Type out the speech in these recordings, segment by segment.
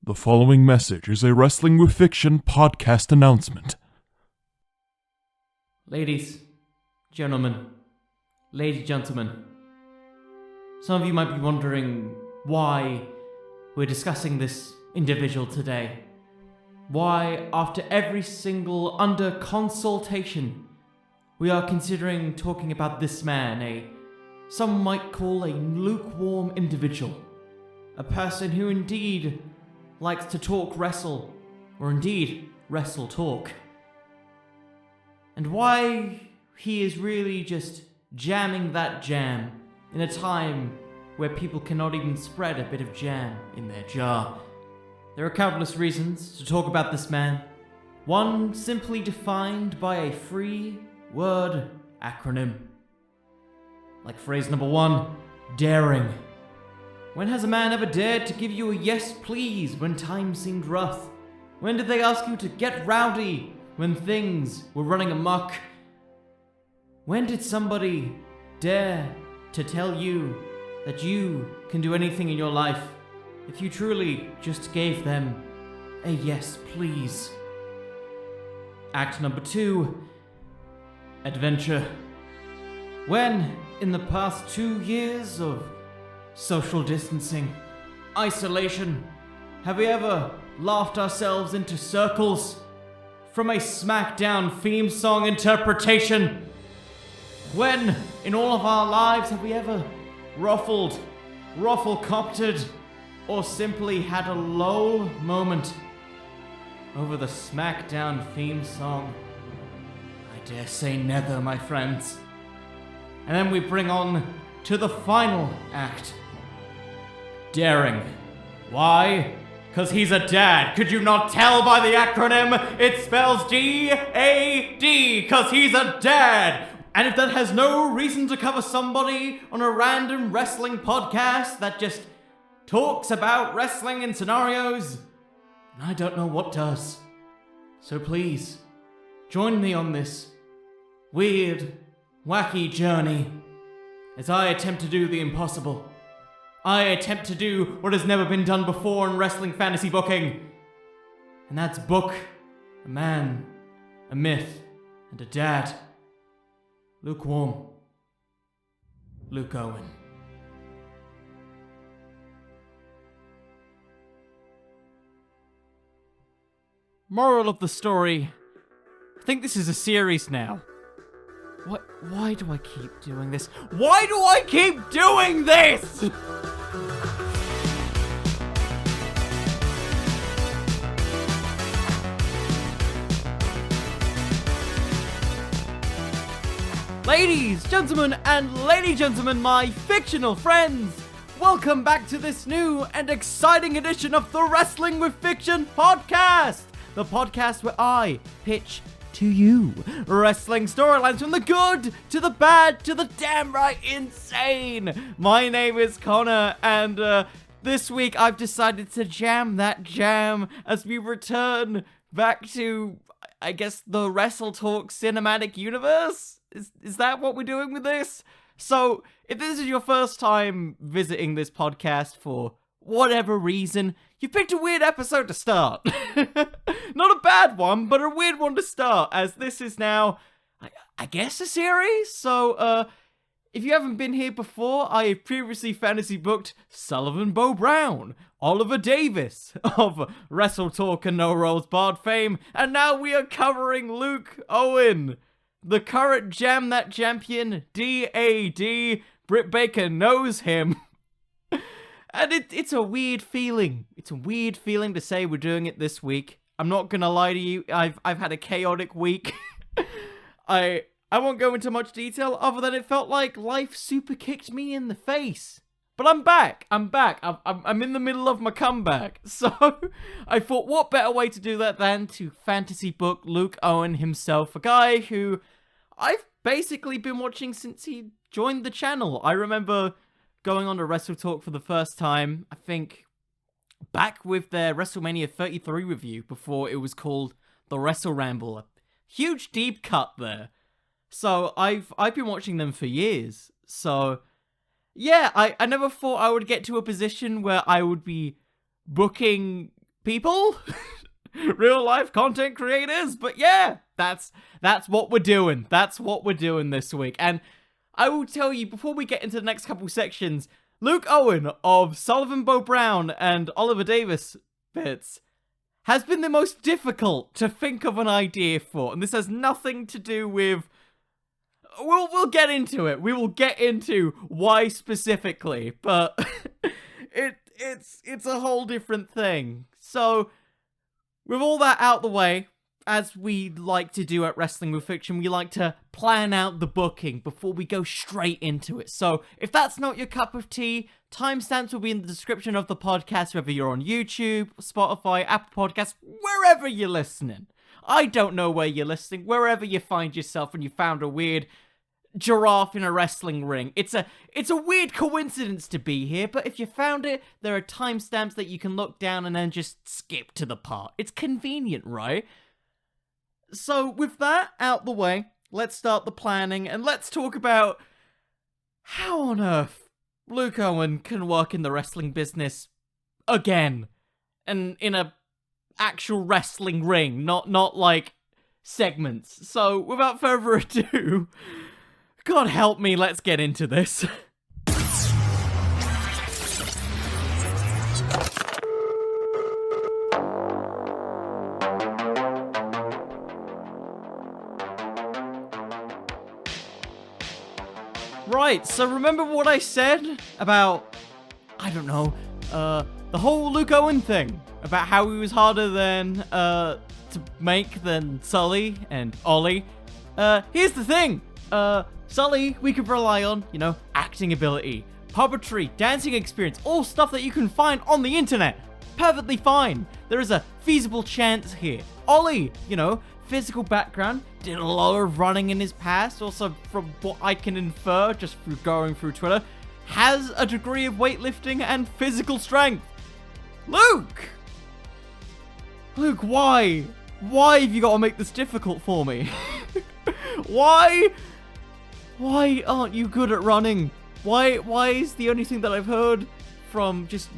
The following message is a Wrestling with Fiction podcast announcement. Ladies, gentlemen, some of you might be wondering why we're discussing this individual today. Why, after every single under consultation, we are considering talking about this man, some might call a lukewarm individual. A person who indeed likes to talk wrestle, or indeed wrestle talk. And why he is really just jamming that jam in a time where people cannot even spread a bit of jam in their jar. There are countless reasons to talk about this man. One simply defined by a three-word acronym. Like phrase number 1, daring. When has a man ever dared to give you a yes please when times seemed rough? When did they ask you to get rowdy when things were running amok? When did somebody dare to tell you that you can do anything in your life if you truly just gave them a yes please? Act number 2, adventure. When, in the past 2 years of social distancing, isolation, have we ever laughed ourselves into circles from a SmackDown theme song interpretation? When, in all of our lives, have we ever ruffle-coptered, or simply had a lull moment over the SmackDown theme song? I dare say neither, my friends. And then we bring on to the final act. Daring. Why? Because he's a dad. Could you not tell by the acronym? It spells D.A.D, because he's a dad. And if that has no reason to cover somebody on a random wrestling podcast that just talks about wrestling in scenarios, I don't know what does. So please, join me on this weird, wacky journey as I attempt to do the impossible. I attempt to do what has never been done before in wrestling fantasy booking. And that's book a man, a myth, and a dad. Lukewarm. Luke Owen. Moral of the story. I think this is a series now. Why do I keep doing this? Why do I keep doing this? Ladies, gentlemen, and lady gentlemen, my fictional friends, welcome back to this new and exciting edition of the Wrestling with Fiction podcast. The podcast where I pitch to you wrestling storylines from the good to the bad to the damn right insane. My name is Connor, and this week I've decided to jam that jam as we return back to, I guess, the Wrestletalk cinematic universe. Is that what we're doing with this? So, if this is your first time visiting this podcast for whatever reason, you picked a weird episode to start. Not a bad one, but a weird one to start, as this is now, I guess, a series? So, if you haven't been here before, I have previously fantasy booked Sullivan Bo Brown, Oliver Davis of Wrestletalk and No Rolls Barred fame, and now we are covering Luke Owen, the current Jam That Jampion, D.A.D. Britt Baker knows him. And it's a weird feeling. It's a weird feeling to say we're doing it this week. I'm not gonna lie to you, I've had a chaotic week. I won't go into much detail other than it felt like life super kicked me in the face. But I'm back. I'm in the middle of my comeback. So I thought, what better way to do that than to fantasy book Luke Owen himself, a guy who I've basically been watching since he joined the channel. I remember going on to Wrestletalk for the first time, I think, back with their WrestleMania 33 review before it was called the Wrestle Ramble. A huge deep cut there. So I've been watching them for years. So yeah, I never thought I would get to a position where I would be booking people, real life content creators. But yeah, that's what we're doing. That's what we're doing this week. And I will tell you, before we get into the next couple sections, Luke Owen of Sullivan Bo Brown and Oliver Davis bits has been the most difficult to think of an idea for. And this has nothing to do with... We'll get into it. We will get into why specifically, but it's a whole different thing. So, with all that out the way, as we like to do at Wrestling with Fiction, we like to plan out the booking before we go straight into it. So, if that's not your cup of tea, timestamps will be in the description of the podcast, whether you're on YouTube, Spotify, Apple Podcasts, wherever you're listening. I don't know where you're listening, wherever you find yourself and you found a weird giraffe in a wrestling ring. It's a weird coincidence to be here, but if you found it, there are timestamps that you can look down and then just skip to the part. It's convenient, right? So with that out the way, let's start the planning and let's talk about how on earth Luke Owen can work in the wrestling business again, and in a actual wrestling ring, not like segments. So without further ado, God help me, let's get into this. Right, so remember what I said about, I don't know, the whole Luke Owen thing? About how he was harder than, to make than Sully and Ollie? Here's the thing, Sully, we could rely on, you know, acting ability, puppetry, dancing experience, all stuff that you can find on the internet. Perfectly fine. There is a feasible chance here. Ollie, you know, physical background, did a lot of running in his past, also from what I can infer just through going through Twitter, has a degree of weightlifting and physical strength. Luke, why? Why have you got to make this difficult for me? Why aren't you good at running? Why is the only thing that I've heard from just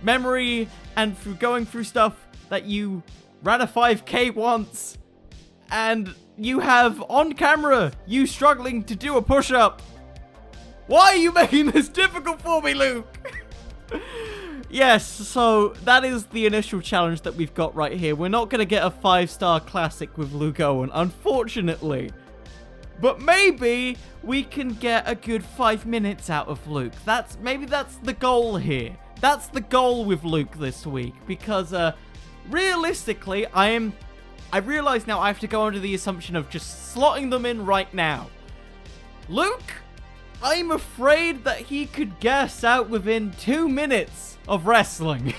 memory and through going through stuff that you ran a 5K once and you have on camera you struggling to do a push-up? Why are you making this difficult for me, Luke? Yes, so that is the initial challenge that we've got right here. We're not going to get a 5-star classic with Luke Owen, unfortunately. But maybe we can get a good 5 minutes out of Luke. Maybe that's the goal here. That's the goal with Luke this week. Because, realistically, I realize now I have to go under the assumption of just slotting them in right now. Luke, I'm afraid that he could guess out within 2 minutes of wrestling.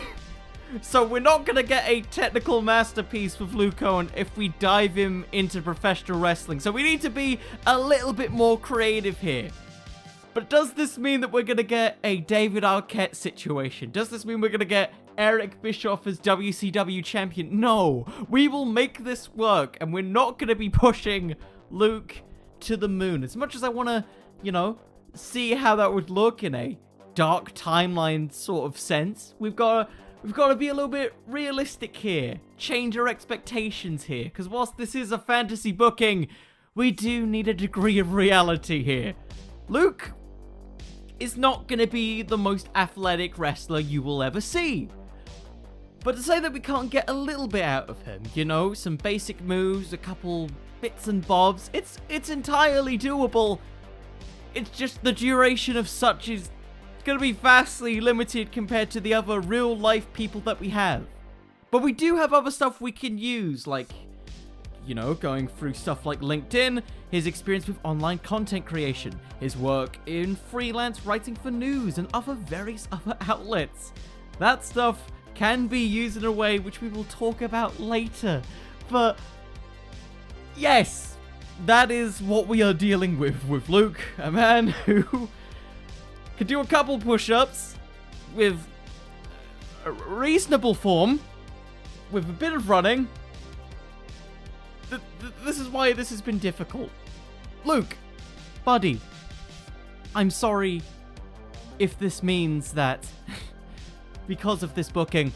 So we're not going to get a technical masterpiece with Luke Owen if we dive him into professional wrestling. So we need to be a little bit more creative here. But does this mean that we're going to get a David Arquette situation? Does this mean we're going to get Eric Bischoff as WCW champion? No, we will make this work, and we're not going to be pushing Luke to the moon. As much as I want to, you know, see how that would look in a dark timeline sort of sense, we've got to be a little bit realistic here. Change our expectations here. Because whilst this is a fantasy booking, we do need a degree of reality here. Luke is not going to be the most athletic wrestler you will ever see. But to say that we can't get a little bit out of him, you know, some basic moves, a couple bits and bobs, it's entirely doable. It's just the duration of such is going to be vastly limited compared to the other real life people that we have. But we do have other stuff we can use, like, you know, going through stuff like LinkedIn, his experience with online content creation, his work in freelance writing for news and various other outlets. That stuff can be used in a way which we will talk about later. But yes, that is what we are dealing with Luke, a man who can do a couple push-ups with a reasonable form, with a bit of running. This is why this has been difficult. Luke, buddy, I'm sorry if this means that because of this booking,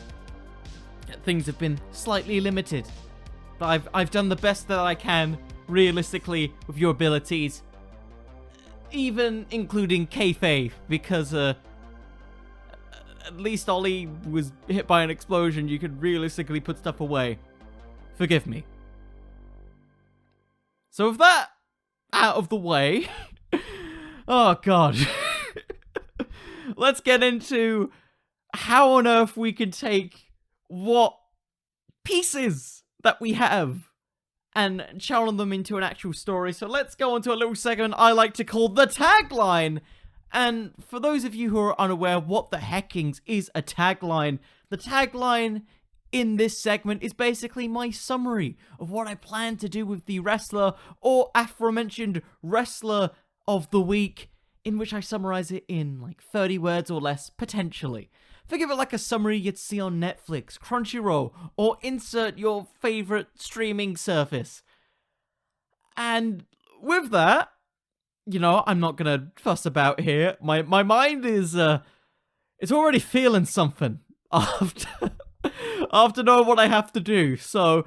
things have been slightly limited. But I've done the best that I can, realistically, with your abilities. Even including kayfabe, because at least Ollie was hit by an explosion. You could realistically put stuff away. Forgive me. So with that out of the way, oh god, let's get into how on earth we can take what pieces that we have and channel them into an actual story. So let's go on to a little segment I like to call the tagline. And for those of you who are unaware, what the heckings is a tagline? The tagline in this segment is basically my summary of what I plan to do with the wrestler or aforementioned wrestler of the week, in which I summarize it in like 30 words or less, potentially. Think of it like a summary you'd see on Netflix, Crunchyroll, or insert your favorite streaming service. And with that, you know, I'm not gonna fuss about here. My mind is, it's already feeling something after knowing what I have to do. So,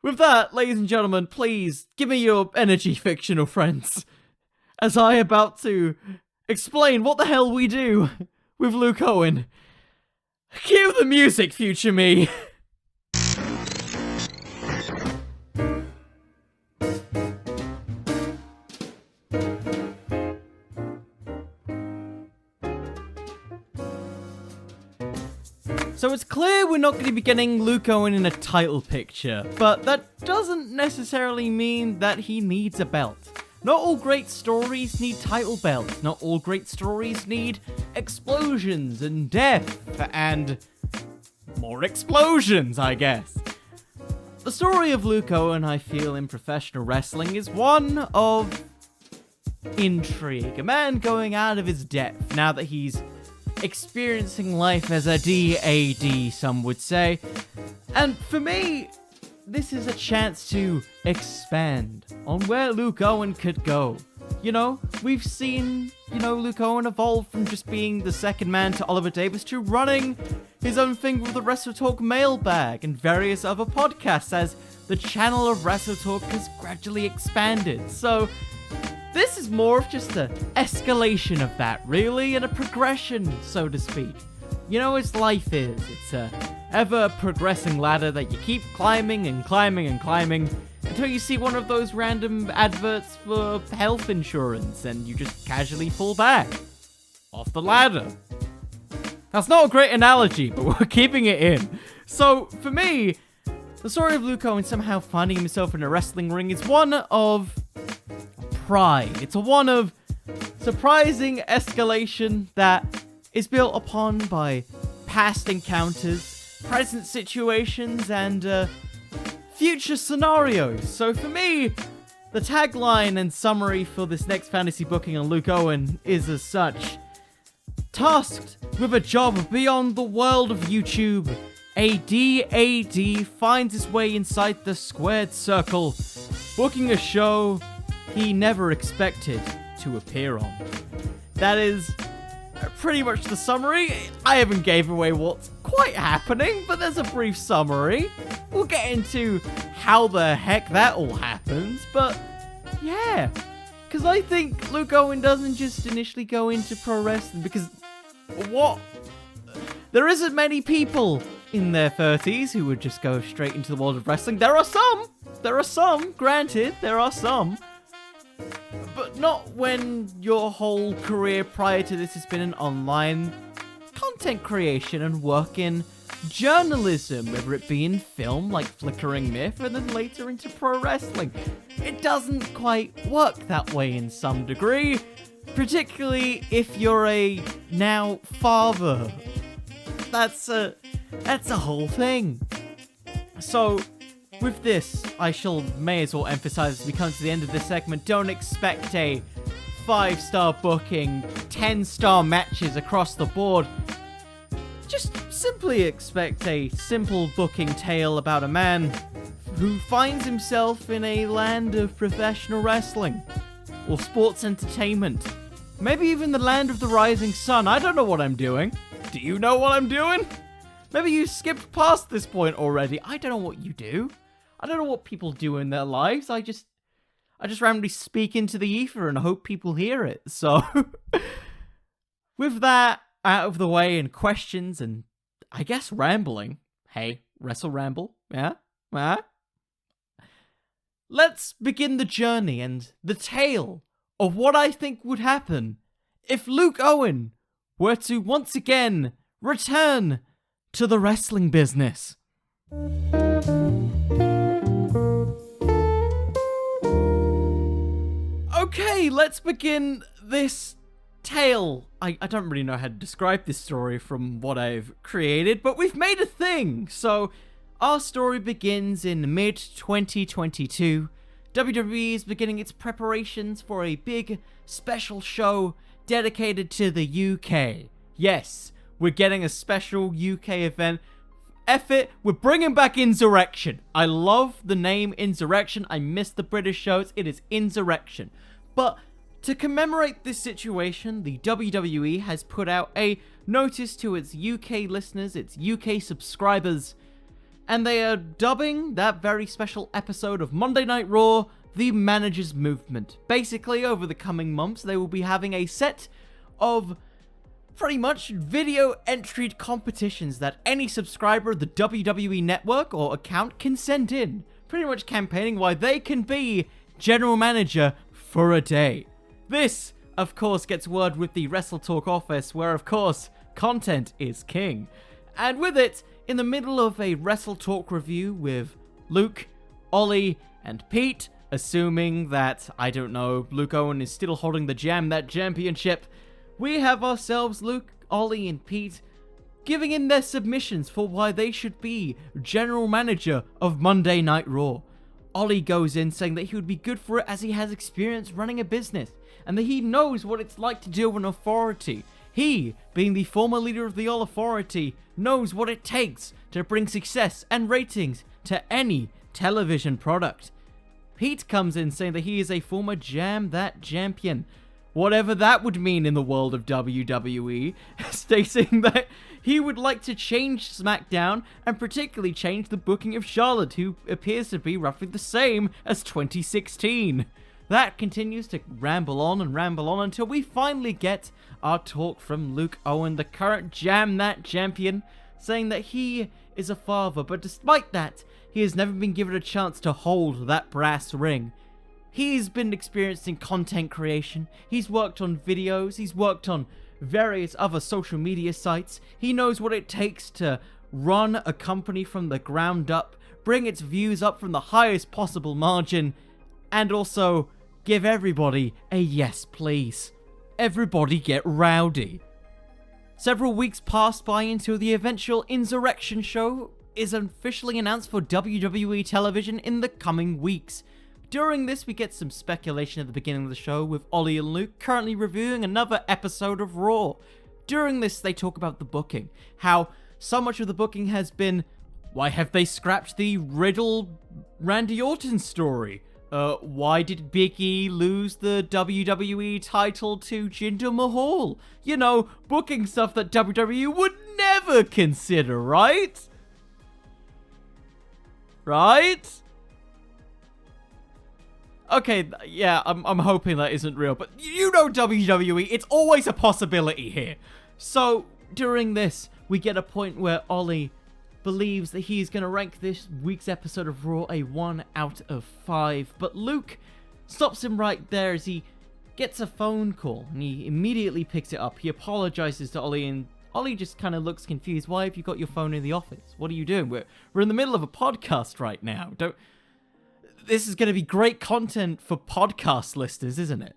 with that, ladies and gentlemen, please give me your energy, fictional friends, as I about to explain what the hell we do with Luke Owen. Cue the music, future me. So it's clear we're not going to be getting Luke Owen in a title picture, but that doesn't necessarily mean that he needs a belt. Not all great stories need title belts. Not all great stories need explosions and death and more explosions, I guess. The story of Luke Owen, I feel, in professional wrestling is one of intrigue. A man going out of his depth now that he's experiencing life as a D.A.D, some would say. And for me, this is a chance to expand on where Luke Owen could go. You know, we've seen, Luke Owen evolve from just being the second man to Oliver Davis to running his own thing with the Wrestletalk mailbag and various other podcasts as the channel of Wrestletalk has gradually expanded. So this is more of just an escalation of that, really, and a progression, so to speak. You know, as life is. It's a ever-progressing ladder that you keep climbing and climbing and climbing until you see one of those random adverts for health insurance and you just casually fall back off the ladder. That's not a great analogy, but we're keeping it in. So, for me, the story of Luke Owen somehow finding himself in a wrestling ring is one of pride. It's a one of surprising escalation that is built upon by past encounters, present situations, and future scenarios. So for me, the tagline and summary for this next fantasy booking on Luke Owen is as such. Tasked with a job beyond the world of YouTube, a D.A.D finds his way inside the squared circle, booking a show he never expected to appear on. That is pretty much the summary. I haven't gave away what's quite happening, but there's a brief summary. We'll get into how the heck that all happens, but yeah. Because I think Luke Owen doesn't just initially go into pro wrestling, because there isn't many people in their 30s who would just go straight into the world of wrestling. There are some, granted, there are some. But not when your whole career prior to this has been in online content creation and work in journalism, whether it be in film like Flickering Myth and then later into pro wrestling. It doesn't quite work that way in some degree, particularly if you're a now father. That's a whole thing. So with this, may as well emphasize as we come to the end of this segment, don't expect a 5-star booking, 10-star matches across the board. Just simply expect a simple booking tale about a man who finds himself in a land of professional wrestling, or sports entertainment. Maybe even the land of the rising sun. I don't know what I'm doing. Do you know what I'm doing? Maybe you skipped past this point already. I don't know what you do. I don't know what people do in their lives. I just randomly speak into the ether and hope people hear it. So, with that out of the way and questions and, I guess, rambling. Hey, Wrestle Ramble. Yeah? Let's begin the journey and the tale of what I think would happen if Luke Owen were to once again return to the wrestling business. Okay, let's begin this tale. I don't really know how to describe this story from what I've created, but we've made a thing. So, our story begins in mid-2022. WWE is beginning its preparations for a big special show dedicated to the UK. Yes, we're getting a special UK event. F it, we're bringing back Insurrection. I love the name Insurrection. I miss the British shows. It is Insurrection. But to commemorate this situation, the WWE has put out a notice to its UK listeners, its UK subscribers, and they are dubbing that very special episode of Monday Night Raw the Manager's Movement. Basically, over the coming months, they will be having a set of pretty much video entried competitions that any subscriber of the WWE network or account can send in, pretty much campaigning why they can be general manager for a day. This, of course, gets word with the Wrestletalk office, where, of course, content is king. And with it, in the middle of a Wrestletalk review with Luke, Ollie, and Pete, assuming that, I don't know, Luke Owen is still holding the Championship, we have ourselves Luke, Ollie, and Pete giving in their submissions for why they should be general manager of Monday Night Raw. Ollie goes in saying that he would be good for it as he has experience running a business, and that he knows what it's like to deal with an authority. He, being the former leader of the All Authority, knows what it takes to bring success and ratings to any television product. Pete comes in saying that he is a former Jampion, whatever that would mean in the world of WWE, stating that he would like to change SmackDown and particularly change the booking of Charlotte, who appears to be roughly the same as 2016. That continues to ramble on until we finally get our talk from Luke Owen, the current Champion, saying that he is a father, but despite that, he has never been given a chance to hold that brass ring. He's been experiencing content creation, he's worked on videos, he's worked on various other social media sites. He knows what it takes to run a company from the ground up, bring its views up from the highest possible margin, and also give everybody a yes please. Everybody get rowdy. Several weeks passed by until the eventual Insurrection show is officially announced for WWE television in the coming weeks. During this, we get some speculation at the beginning of the show with Ollie and Luke currently reviewing another episode of Raw. During this, they talk about the booking, how so much of the booking has been, why have they scrapped the Riddle-Randy Orton story? Why did Big E lose the WWE title to Jinder Mahal? You know, booking stuff that WWE would never consider, right? Right? Okay, yeah, I'm hoping that isn't real, but you know WWE, it's always a possibility here. So, during this, we get a point where Ollie believes that he's going to rank this week's episode of Raw a 1 out of 5, but Luke stops him right there as he gets a phone call, and he immediately picks it up. He apologizes to Ollie, and Ollie just kind of looks confused. Why have you got your phone in the office? What are you doing? We're in the middle of a podcast right now. This is going to be great content for podcast listeners, isn't it?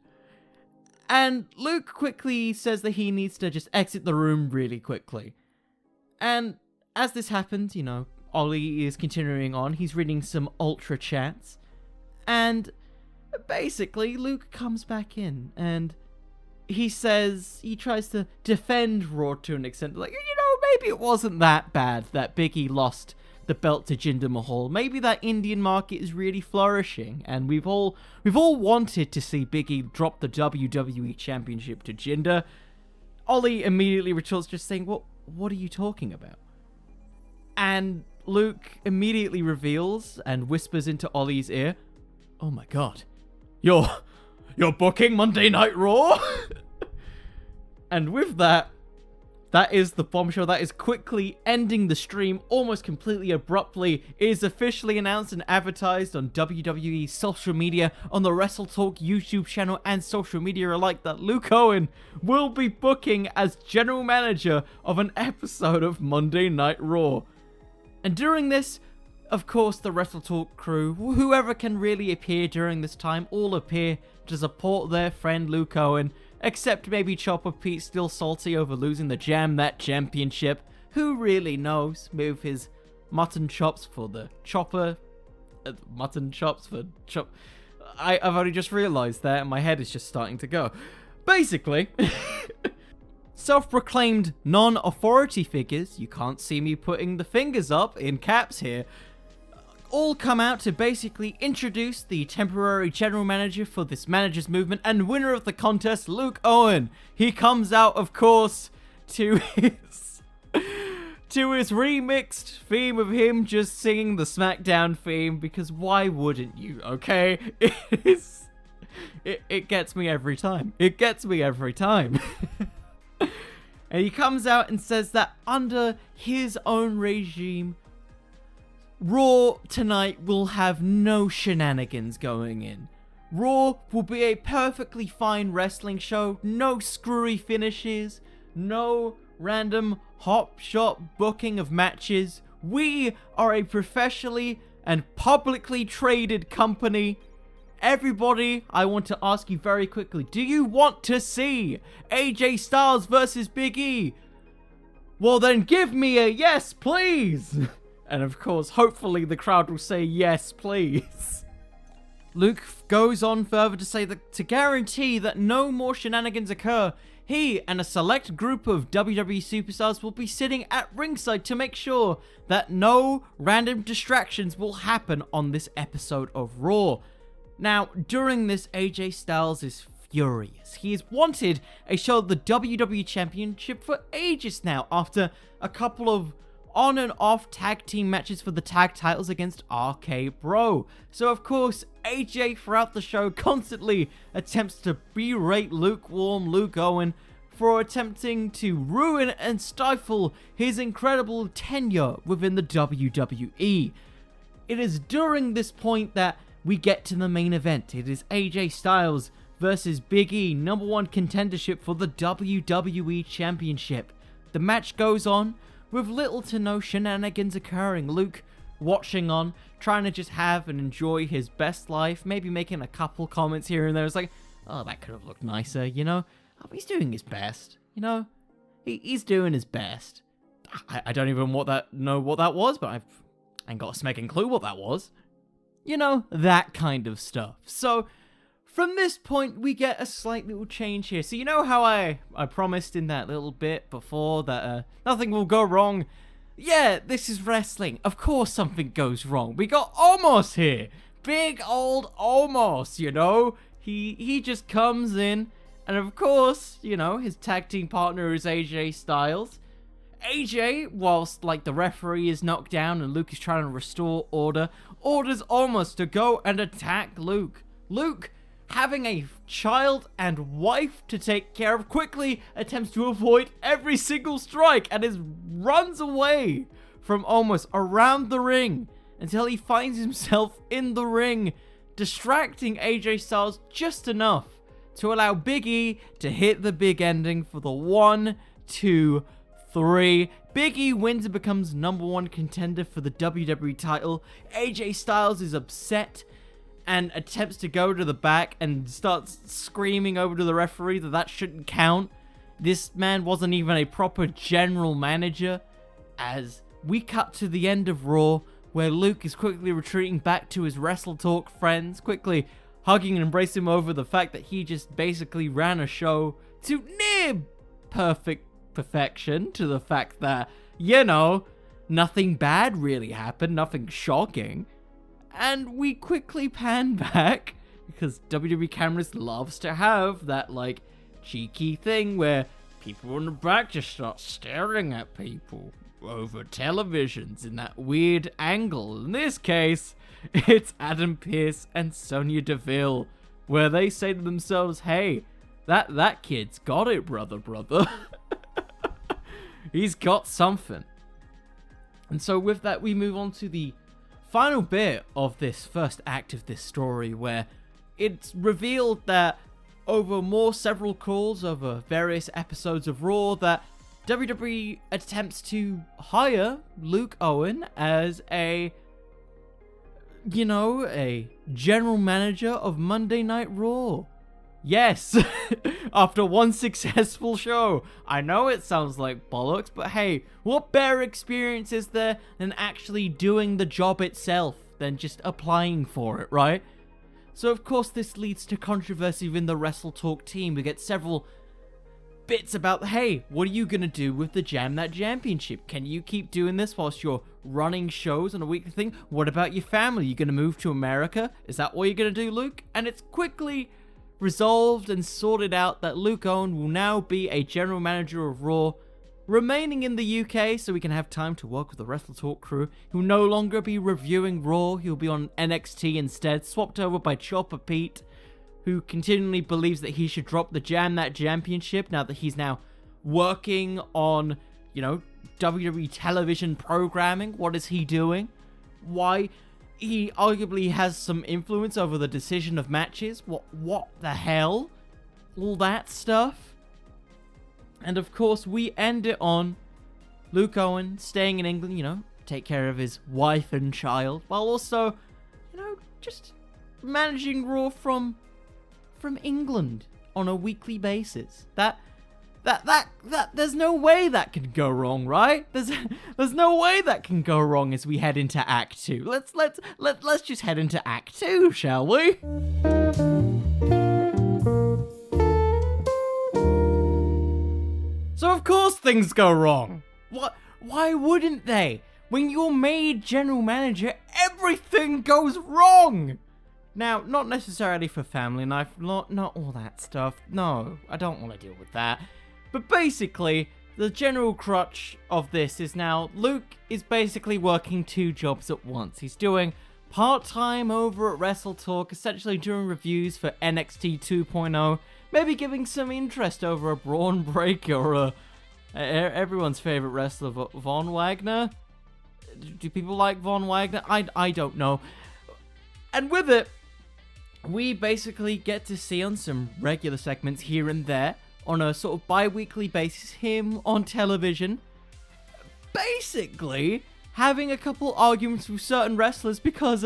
And Luke quickly says that he needs to just exit the room really quickly. And as this happens, you know, Ollie is continuing on. He's reading some Ultra chats. And basically, Luke comes back in and he says, he tries to defend Raw to an extent. Like, you know, maybe it wasn't that bad that Big E lost the belt to Jinder Mahal. Maybe that Indian market is really flourishing, and we've all wanted to see Big E drop the WWE Championship to Jinder. Ollie immediately retorts, just saying, "What are you talking about? And Luke immediately reveals and whispers into Ollie's ear, "Oh my god, you're booking Monday Night Raw?" And with that is the bombshell that is quickly ending the stream almost completely abruptly. It is officially announced and advertised on WWE's social media, on the Wrestletalk YouTube channel and social media alike, that Luke Owen will be booking as general manager of an episode of Monday Night Raw. And during this, of course, the Wrestletalk crew, whoever can really appear during this time, all appear to support their friend Luke Owen, except maybe Chopper Pete, still salty over losing the Championship. Who really knows? Move his mutton chops for the chopper. Mutton chops for chop. I've only just realised that, and my head is just starting to go. Basically, self-proclaimed non-authority figures, you can't see me putting the fingers up in caps here, all come out to basically introduce the temporary general manager for this managers movement and winner of the contest, Luke Owen. He comes out, of course, to his remixed theme of him just singing the SmackDown theme, because why wouldn't you, okay? It gets me every time. It gets me every time. And he comes out and says that under his own regime, Raw tonight will have no shenanigans going in. Raw will be a perfectly fine wrestling show, no screwy finishes, no random hop-shot booking of matches. We are a professionally and publicly traded company. Everybody, I want to ask you very quickly, do you want to see AJ Styles versus Big E? Well then give me a yes, please! And of course, hopefully the crowd will say yes, please. Luke goes on further to say that to guarantee that no more shenanigans occur, he and a select group of WWE superstars will be sitting at ringside to make sure that no random distractions will happen on this episode of Raw. Now, during this, AJ Styles is furious. He has wanted a show of the WWE Championship for ages now, after a couple of on and off tag team matches for the tag titles against RK Bro. So of course, AJ throughout the show constantly attempts to berate lukewarm Luke Owen for attempting to ruin and stifle his incredible tenure within the WWE. It is during this point that we get to the main event. It is AJ Styles versus Big E, #1 contendership for the WWE Championship. The match goes on with little to no shenanigans occurring. Luke watching on, trying to just have and enjoy his best life, maybe making a couple comments here and there. It's like, oh, that could have looked nicer, you know? Oh, he's doing his best, you know? He's doing his best. I don't even know what that was, but I ain't got a smecking clue what that was. You know, that kind of stuff. So, from this point, we get a slight little change here. So you know how I promised in that little bit before that nothing will go wrong? Yeah, this is wrestling. Of course something goes wrong. We got Omos here. Big old Omos, you know? He just comes in, and of course, you know, his tag team partner is AJ Styles. AJ, whilst like the referee is knocked down and Luke is trying to restore order, orders Omos to go and attack Luke. Luke, having a child and wife to take care of, quickly attempts to avoid every single strike and runs away from Omos around the ring until he finds himself in the ring, distracting AJ Styles just enough to allow Big E to hit the big ending for the 1, 2, 3. Big E wins and becomes #1 contender for the WWE title. AJ Styles is upset and attempts to go to the back and starts screaming over to the referee that shouldn't count. This man wasn't even a proper general manager. As we cut to the end of Raw, where Luke is quickly retreating back to his Wrestletalk friends, quickly hugging and embracing him over the fact that he just basically ran a show to near perfection, to the fact that, you know, nothing bad really happened, nothing shocking. And we quickly pan back, because WWE cameras loves to have that, like, cheeky thing where people in the back just start staring at people. over televisions in that weird angle. In this case, it's Adam Pearce and Sonya Deville, where they say to themselves, hey, that kid's got it, brother. He's got something. And so with that, we move on to the final bit of this first act of this story, where it's revealed that over several calls over various episodes of Raw, that WWE attempts to hire Luke Owen as a general manager of Monday Night Raw. Yes, after one successful show. I know it sounds like bollocks, but hey, what better experience is there than actually doing the job itself, than just applying for it, right? So of course this leads to controversy within the Wrestletalk team. We get several bits about, hey, what are you going to do with the Championship? Can you keep doing this whilst you're running shows on a weekly thing? What about your family? You going to move to America? Is that what you're going to do, Luke? And it's quickly resolved and sorted out that Luke Owen will now be a general manager of Raw, remaining in the UK so we can have time to work with the Wrestletalk crew. He'll no longer be reviewing Raw, he'll be on NXT instead, swapped over by Chopper Pete, who continually believes that he should drop the Championship now that he's now working on, WWE television programming. What is he doing? Why? He arguably has some influence over the decision of matches. What the hell? All that stuff. And of course, we end it on Luke Owen staying in England, take care of his wife and child, while also, just managing Raw from England on a weekly basis. That there's no way that can go wrong, right? There's no way that can go wrong as we head into Act 2. Let's just head into Act 2, shall we? So of course things go wrong. Why wouldn't they? When you're made general manager, everything goes wrong. Now, not necessarily for family life, not all that stuff. No, I don't want to deal with that. But basically, the general crutch of this is now Luke is basically working two jobs at once. He's doing part-time over at Wrestletalk, essentially doing reviews for NXT 2.0, maybe giving some interest over a Braun Breaker or everyone's favorite wrestler, Von Wagner. Do people like Von Wagner? I don't know. And with it, we basically get to see on some regular segments here and there, on a sort of bi-weekly basis, him on television, basically having a couple arguments with certain wrestlers because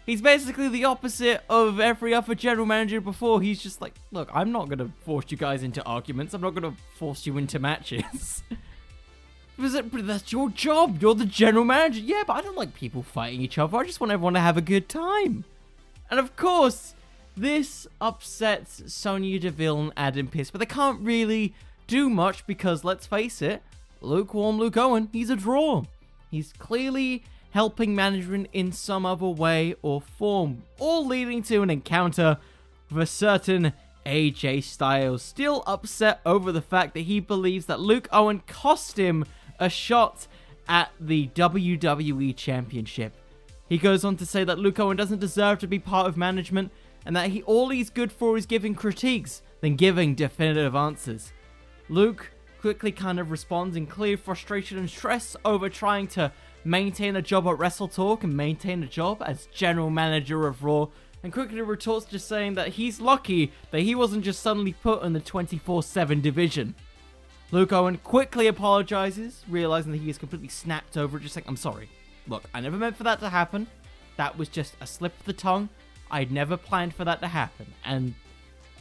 he's basically the opposite of every other general manager before. He's just like, look, I'm not going to force you guys into arguments. I'm not going to force you into matches. But that's your job. You're the general manager. Yeah, but I don't like people fighting each other. I just want everyone to have a good time. And of course, this upsets Sonya Deville and Adam Pearce, but they can't really do much because, let's face it, lukewarm Luke Owen, he's a draw. He's clearly helping management in some other way or form, all leading to an encounter with a certain AJ Styles, still upset over the fact that he believes that Luke Owen cost him a shot at the WWE Championship. He goes on to say that Luke Owen doesn't deserve to be part of management, and that all he's good for is giving critiques than giving definitive answers. Luke quickly kind of responds in clear frustration and stress over trying to maintain a job at Wrestletalk and maintain a job as general manager of Raw, and quickly retorts just saying that he's lucky that he wasn't just suddenly put in the 24/7 division. Luke Owen quickly apologizes, realizing that he is completely snapped over it, just saying, I'm sorry. Look, I never meant for that to happen. That was just a slip of the tongue. I'd never planned for that to happen. And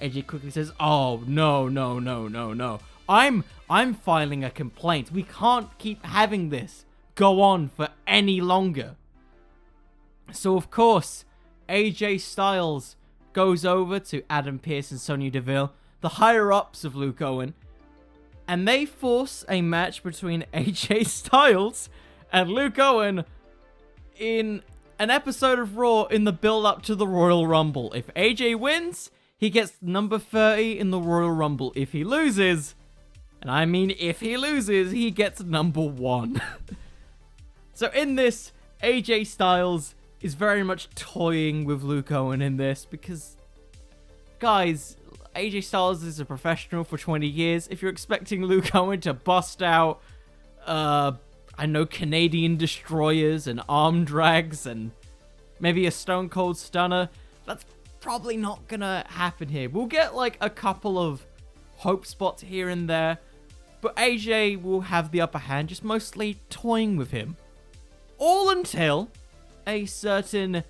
AJ quickly says, oh, no. I'm filing a complaint. We can't keep having this go on for any longer. So, of course, AJ Styles goes over to Adam Pearce and Sonya Deville, the higher-ups of Luke Owen, and they force a match between AJ Styles and Luke Owen in an episode of Raw in the build-up to the Royal Rumble. If AJ wins, he gets number 30 in the Royal Rumble. If he loses, And I mean, if he loses, he gets number 1. So in this, AJ Styles is very much toying with Luke Owen in this because, guys, AJ Styles is a professional for 20 years. If you're expecting Luke Owen to bust out, I know, Canadian destroyers and arm drags and maybe a Stone Cold Stunner, that's probably not gonna happen here. We'll get like a couple of hope spots here and there, but AJ will have the upper hand, just mostly toying with him. All until a certain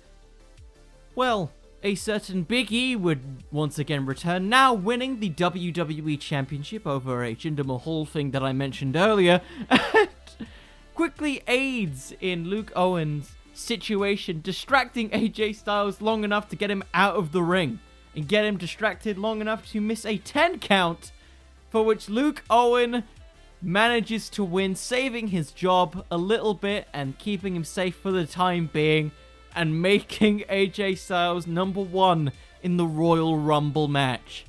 Big E would once again return, now winning the WWE Championship over a Jinder Mahal thing that I mentioned earlier, and quickly aids in Luke Owen's situation, distracting AJ Styles long enough to get him out of the ring, and get him distracted long enough to miss a 10 count, for which Luke Owen manages to win, saving his job a little bit and keeping him safe for the time being, and making AJ Styles number 1 in the Royal Rumble match.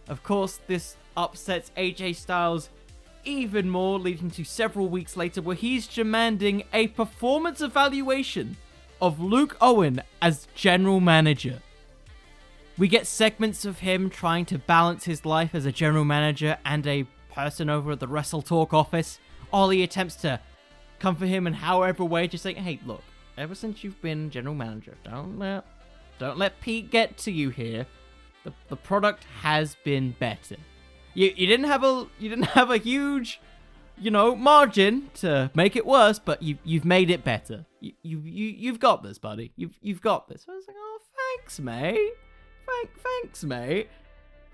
Of course, this upsets AJ Styles even more, leading to several weeks later where he's demanding a performance evaluation of Luke Owen as general manager. We get segments of him trying to balance his life as a general manager and a person over at the Wrestletalk office. Ollie attempts to comfort him in however way, just saying, hey, look, ever since you've been general manager, don't let Pete get to you here. The product has been better. You didn't have a huge, margin to make it worse, but you've made it better. You've got this, buddy. You've got this. I was like, oh, thanks, mate. Thanks, mate.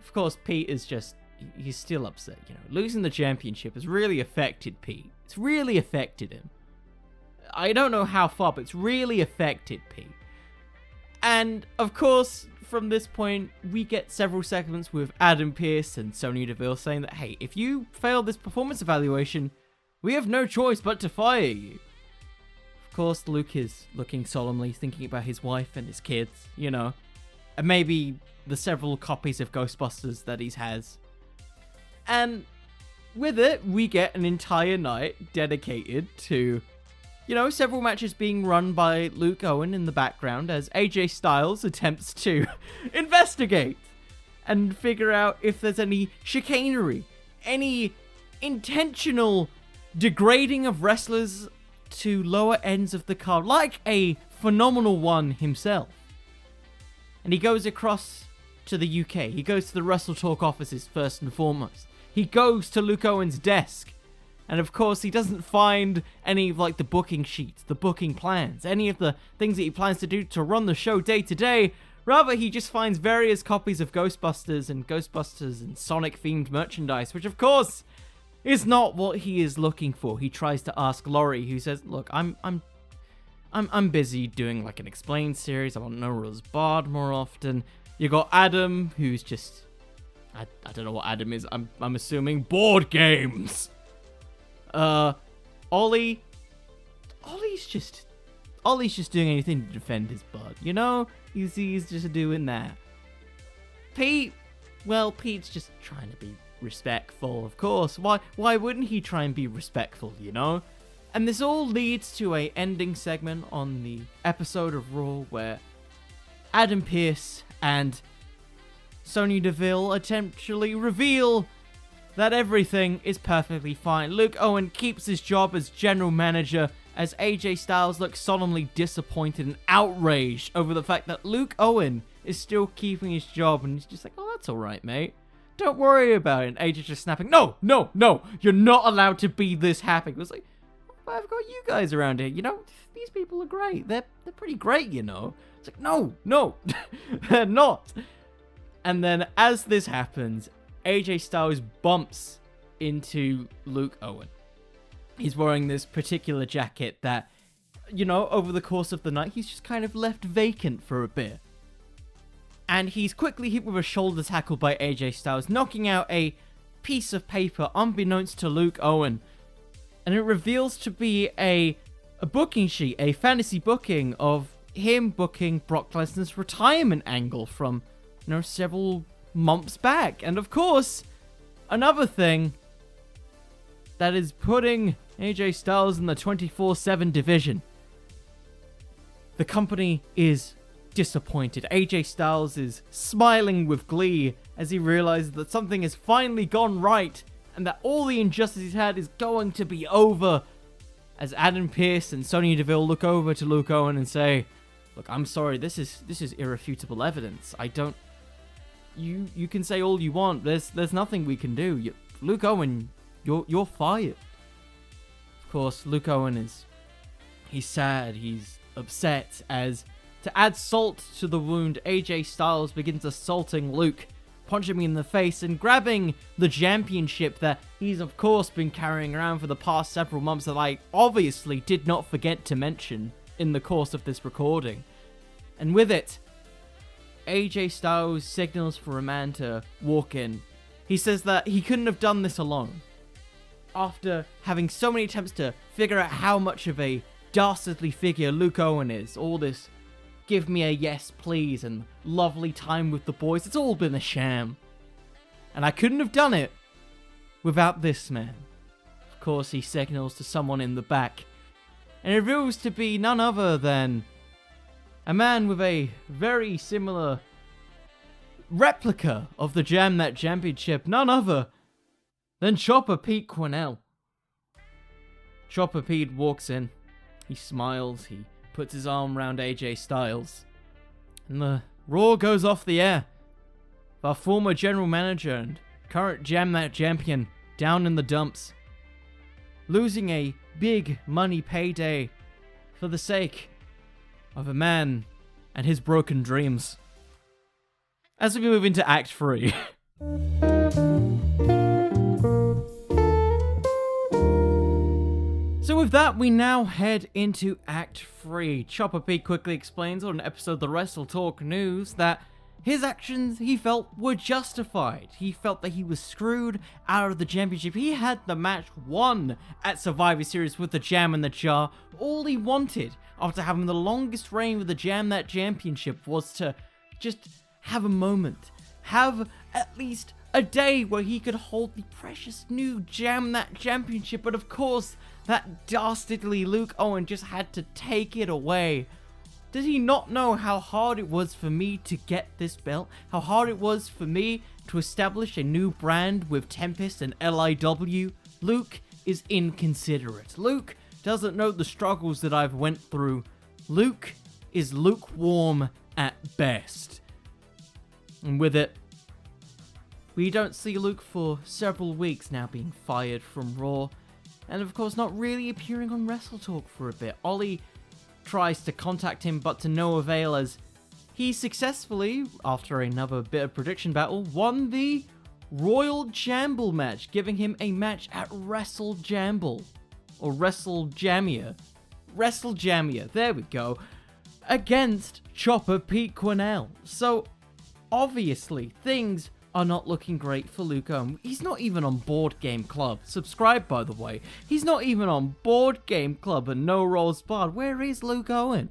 Of course, Pete is he's still upset. Losing the championship has really affected Pete. It's really affected him. I don't know how far, but it's really affected Pete. And of course, from this point, we get several segments with Adam Pearce and Sonya Deville saying that, hey, if you fail this performance evaluation, we have no choice but to fire you. Of course, Luke is looking solemnly, thinking about his wife and his kids, and maybe the several copies of Ghostbusters that he has. And with it, we get an entire night dedicated to, several matches being run by Luke Owen in the background as AJ Styles attempts to investigate and figure out if there's any chicanery, any intentional degrading of wrestlers to lower ends of the card, like a Phenomenal One himself. And he goes across to the UK. He goes to the Wrestletalk offices first and foremost. He goes to Luke Owen's desk. And of course, he doesn't find any of the booking sheets, the booking plans, any of the things that he plans to do to run the show day to day. Rather, he just finds various copies of Ghostbusters and Sonic themed merchandise, which of course is not what he is looking for. He tries to ask Laurie, who says, "Look, I'm busy doing an explained series. I want to know Rosebud more often." You got Adam, who's just I don't know what Adam is. I'm assuming board games. Ollie's just doing anything to defend his bud, He's just doing that. Pete's just trying to be respectful, of course. Why wouldn't he try and be respectful, And this all leads to a ending segment on the episode of Raw where Adam Pearce and Sonya Deville essentially reveal that everything is perfectly fine. Luke Owen keeps his job as general manager as AJ Styles looks solemnly disappointed and outraged over the fact that Luke Owen is still keeping his job, and he's just like, oh, that's alright, mate. Don't worry about it. And AJ just snapping, no, you're not allowed to be this happy. It was like, oh, I've got you guys around here, these people are great. They're pretty great, It's like, no, they're not. And then as this happens, AJ Styles bumps into Luke Owen. He's wearing this particular jacket that, over the course of the night, he's just kind of left vacant for a bit. And he's quickly hit with a shoulder tackle by AJ Styles, knocking out a piece of paper unbeknownst to Luke Owen. And it reveals to be a booking sheet, a fantasy booking of him booking Brock Lesnar's retirement angle from, several months back. And of course, another thing, that is putting AJ Styles in the 24/7 division. The company is disappointed. AJ Styles is smiling with glee as he realizes that something has finally gone right and that all the injustice he's had is going to be over. As Adam Pearce and Sonya Deville look over to Luke Owen and say, "Look, I'm sorry, this is irrefutable evidence. I don't... You can say all you want. There's nothing we can do. Luke Owen, you're fired." Of course, Luke Owen he's sad, he's upset, as to add salt to the wound, AJ Styles begins assaulting Luke, punching me in the face and grabbing the Championship that he's of course been carrying around for the past several months that I obviously did not forget to mention in the course of this recording. And with it, AJ Styles signals for a man to walk in. He says that he couldn't have done this alone. After having so many attempts to figure out how much of a dastardly figure Luke Owen is, all this give me a yes please and lovely time with the boys, it's all been a sham. And I couldn't have done it without this man. Of course, he signals to someone in the back, and it reveals to be none other than a man with a very similar replica of the Championship, none other than Chopper Pete Quinnell. Chopper Pete walks in, he smiles, he puts his arm around AJ Styles, and the Raw goes off the air. Our former general manager and current Champion down in the dumps, losing a big money payday for the sake of a man and his broken dreams. As we move into Act 3. So with that, we now head into Act 3. Chopper Pete quickly explains on an episode of the Wrestletalk News that his actions, he felt, were justified. He felt that he was screwed out of the championship. He had the match won at Survivor Series with the Jam in the Jar. All he wanted, after having the longest reign with the Championship, was to just have a moment. Have at least a day where he could hold the precious new Championship. But of course, that dastardly Luke Owen just had to take it away. Did he not know how hard it was for me to get this belt? How hard it was for me to establish a new brand with Tempest and LIW? Luke is inconsiderate. Luke doesn't know the struggles that I've went through. Luke is lukewarm at best. And with it, we don't see Luke for several weeks now, being fired from Raw. And of course not really appearing on Wrestletalk for a bit. Ollie tries to contact him, but to no avail, as he successfully, after another bit of prediction battle, won the Royal Jamble match, giving him a match at Wrestle Jamble. Or Wrestle Jamia, there we go. Against Chopper Pete Quinnell. So, obviously, things are not looking great for Luke Owen. He's not even on Board Game Club. Subscribe, by the way. He's not even on Board Game Club and No Rolls Barred. Where is Luke Owen?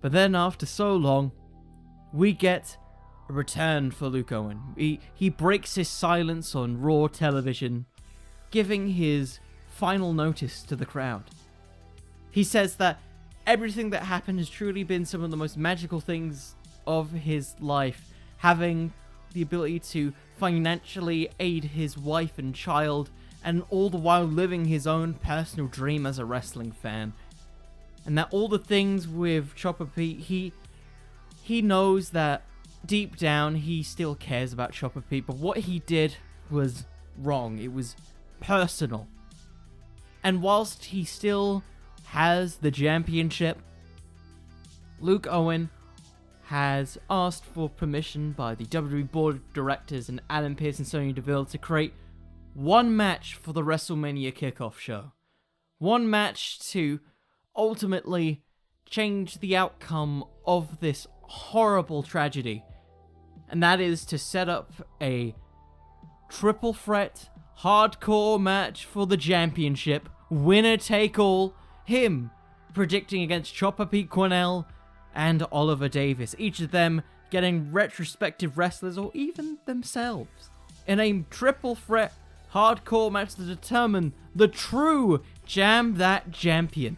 But then, after so long, we get a return for Luke Owen. He breaks his silence on Raw television, giving his final notice to the crowd. He says that everything that happened has truly been some of the most magical things of his life. Having the ability to financially aid his wife and child, and all the while living his own personal dream as a wrestling fan. And that all the things with Chopper Pete, he knows that deep down he still cares about Chopper Pete, but what he did was wrong. It was personal. And whilst he still has the championship, Luke Owen has asked for permission by the WWE Board of Directors and Adam Pearce and Sonya Deville to create one match for the WrestleMania kickoff show. One match to ultimately change the outcome of this horrible tragedy. And that is to set up a triple threat hardcore match for the championship. Winner take all. Him predicting against Chopper Pete Quinnell and Oliver Davis, each of them getting retrospective wrestlers or even themselves in a triple threat hardcore match to determine the true Jampion.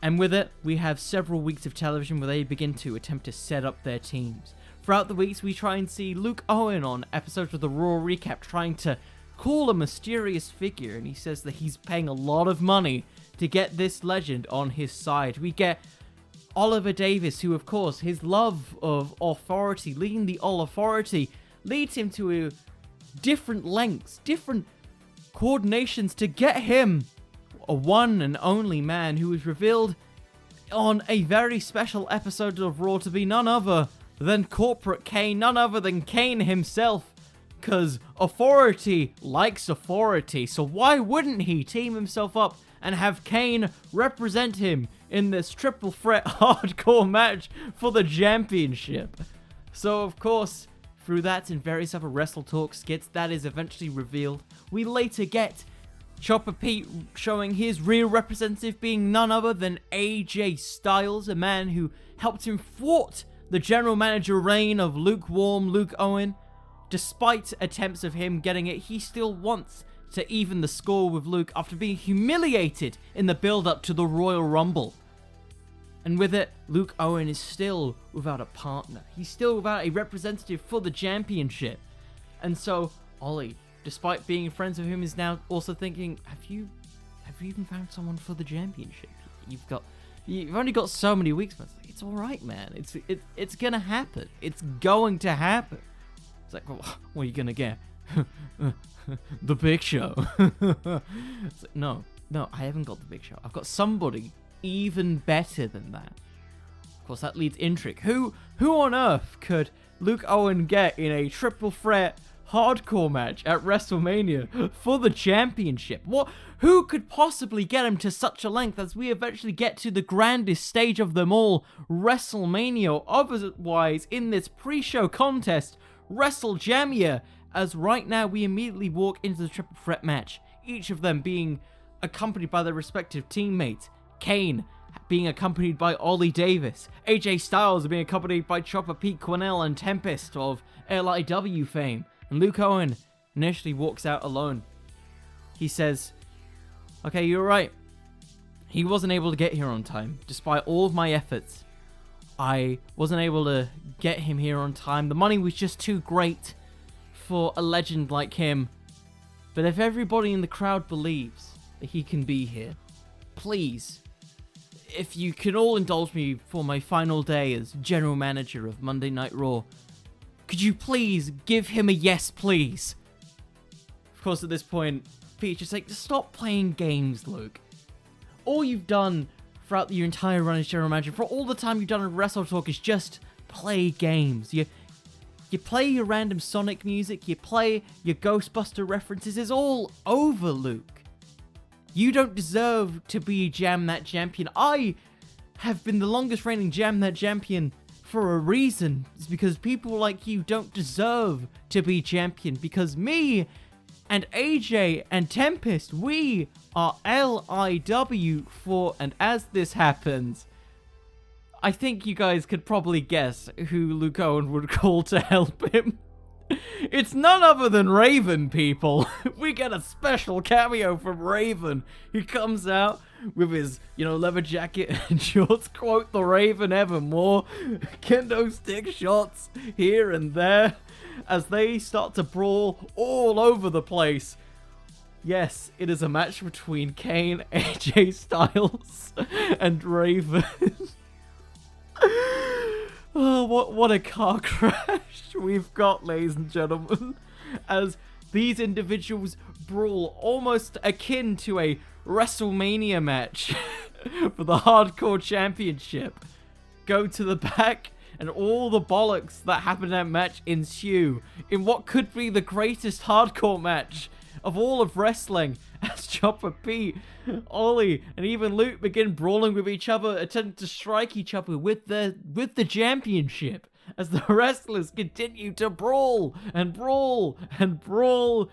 And with it, we have several weeks of television where they begin to attempt to set up their teams. Throughout the weeks, we try and see Luke Owen on episodes of the Raw Recap trying to call a mysterious figure, and he says that he's paying a lot of money to get this legend on his side. We get Oliver Davis, who, of course, his love of authority, leading the All Authority, leads him to different lengths, different coordinations to get him a one and only man who is revealed on a very special episode of Raw to be none other than Corporate Kane, none other than Kane himself, because authority likes authority, so why wouldn't he team himself up and have Kane represent him in this triple threat hardcore match for the championship? So, of course, through that and various other Wrestletalk skits, that is eventually revealed. We later get Chopper Pete showing his real representative being none other than AJ Styles, a man who helped him thwart the general manager reign of lukewarm Luke Owen. Despite attempts of him getting it, he still wants to even the score with Luke after being humiliated in the build-up to the Royal Rumble. And with it, Luke Owen is still without a partner. He's still without a representative for the championship. And so, Ollie, despite being friends with him, is now also thinking, have you even found someone for the championship? You've only got so many weeks, but it's alright, man. It's gonna happen. It's going to happen. It's like, well, what are you gonna get? The Big Show. It's like, no, I haven't got the Big Show. I've got somebody even better than that. Of course, that leads intrigue. Who on earth could Luke Owen get in a triple threat hardcore match at WrestleMania for the championship? Who could possibly get him to such a length as we eventually get to the grandest stage of them all, WrestleMania? Otherwise, in this pre-show contest, WrestleJamia, as right now we immediately walk into the triple threat match, each of them being accompanied by their respective teammates. Kane being accompanied by Ollie Davis, AJ Styles being accompanied by Chopper Pete Quinnell and Tempest of LIW fame, and Luke Owen initially walks out alone. He says, okay, you're right, he wasn't able to get here on time, despite all of my efforts. I wasn't able to get him here on time. The money was just too great for a legend like him. But if everybody in the crowd believes that he can be here, please, if you can all indulge me for my final day as general manager of Monday Night Raw, could you please give him a yes, please? Of course, at this point, Pete's just like, stop playing games, Luke. All you've done throughout your entire run as general manager, for all the time you've done in Wrestletalk, is just play games. You play your random Sonic music, you play your Ghostbuster references, it's all over, Luke. You don't deserve to be Jam That Champion. I have been the longest reigning Jam That Champion for a reason. It's because people like you don't deserve to be champion, because me and AJ and Tempest, we are LIW for, and as this happens, I think you guys could probably guess who Luke Owen would call to help him. It's none other than Raven, people. We get a special cameo from Raven. He comes out with his, leather jacket and shorts, quote the Raven evermore. Kendo stick shots here and there as they start to brawl all over the place. Yes, it is a match between Kane, AJ Styles, and Raven. Oh, what a car crash we've got, ladies and gentlemen, as these individuals brawl almost akin to a WrestleMania match for the Hardcore Championship. Go to the back, and all the bollocks that happen in that match ensue in what could be the greatest hardcore match of all of wrestling, as Chopper Pete, Ollie, and even Luke begin brawling with each other, attempting to strike each other with the championship, as the wrestlers continue to brawl and brawl and brawl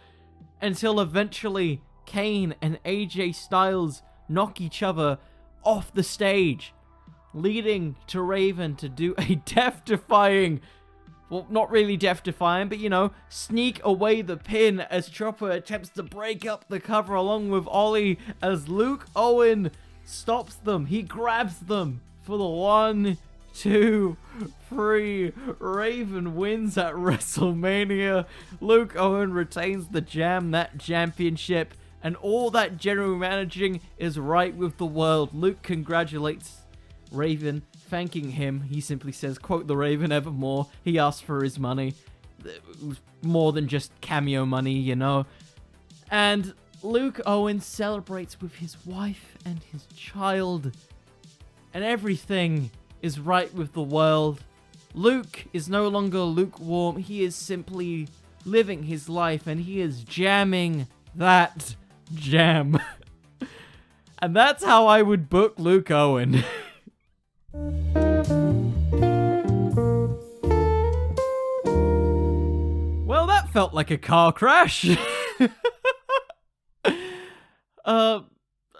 until eventually Kane and AJ Styles knock each other off the stage, leading to Raven to do a death-defying well, not really death-defying, but, you know, sneak away the pin as Chopper attempts to break up the cover along with Ollie as Luke Owen stops them. He grabs them for the 1, 2, 3. Raven wins at WrestleMania. Luke Owen retains the that championship, and all that general managing is right with the world. Luke congratulates Raven, thanking him. He simply says, quote the Raven evermore. He asks for his money. It was more than just cameo money, you know. And Luke Owen celebrates with his wife and his child. And everything is right with the world. Luke is no longer lukewarm. He is simply living his life, and he is jamming that jam. And that's how I would book Luke Owen. Well, that felt like a car crash.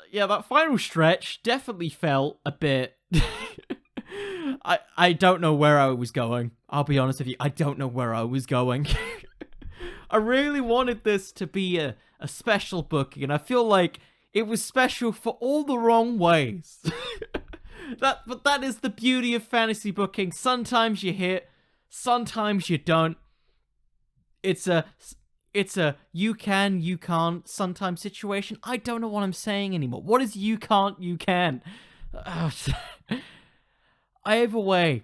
Yeah, that final stretch definitely felt a bit... I don't know where I was going. I'll be honest with you, I don't know where I was going. I really wanted this to be a special booking, and I feel like it was special for all the wrong ways. But that is the beauty of fantasy booking. Sometimes you hit, sometimes you don't. It's a you can, you can't, sometimes situation. I don't know what I'm saying anymore. What is you can't, you can? Either way,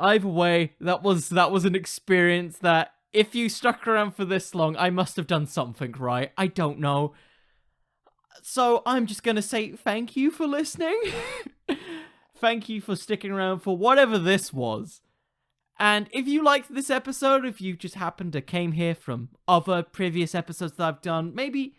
that was an experience that if you stuck around for this long, I must have done something right. I don't know. So I'm just gonna say thank you for listening. Thank you for sticking around for whatever this was. And if you liked this episode, if you just happened to came here from other previous episodes that I've done, maybe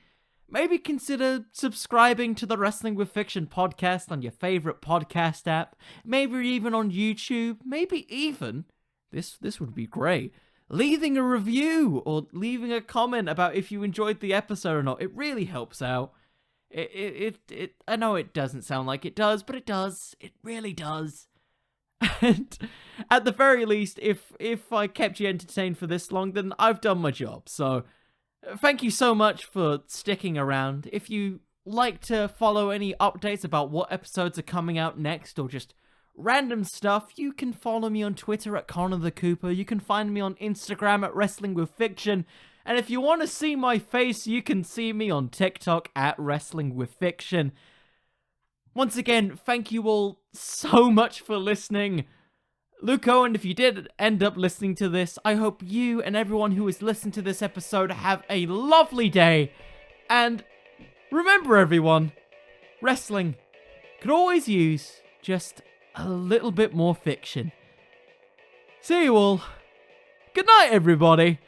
consider subscribing to the Wrestling with Fiction podcast on your favorite podcast app. Maybe even on YouTube. Maybe even, this would be great, leaving a review or leaving a comment about if you enjoyed the episode or not. It really helps out. It I know it doesn't sound like it does, but it does. It really does. And at the very least, if I kept you entertained for this long, then I've done my job. So thank you so much for sticking around. If you like to follow any updates about what episodes are coming out next or just random stuff, you can follow me on Twitter at Connor the Cooper. You can find me on Instagram at Wrestling with Fiction. And if you want to see my face, you can see me on TikTok at Wrestling with Fiction. Once again, thank you all so much for listening. Luke Owen, if you did end up listening to this, I hope you and everyone who has listened to this episode have a lovely day. And remember, everyone, wrestling could always use just a little bit more fiction. See you all. Good night, everybody.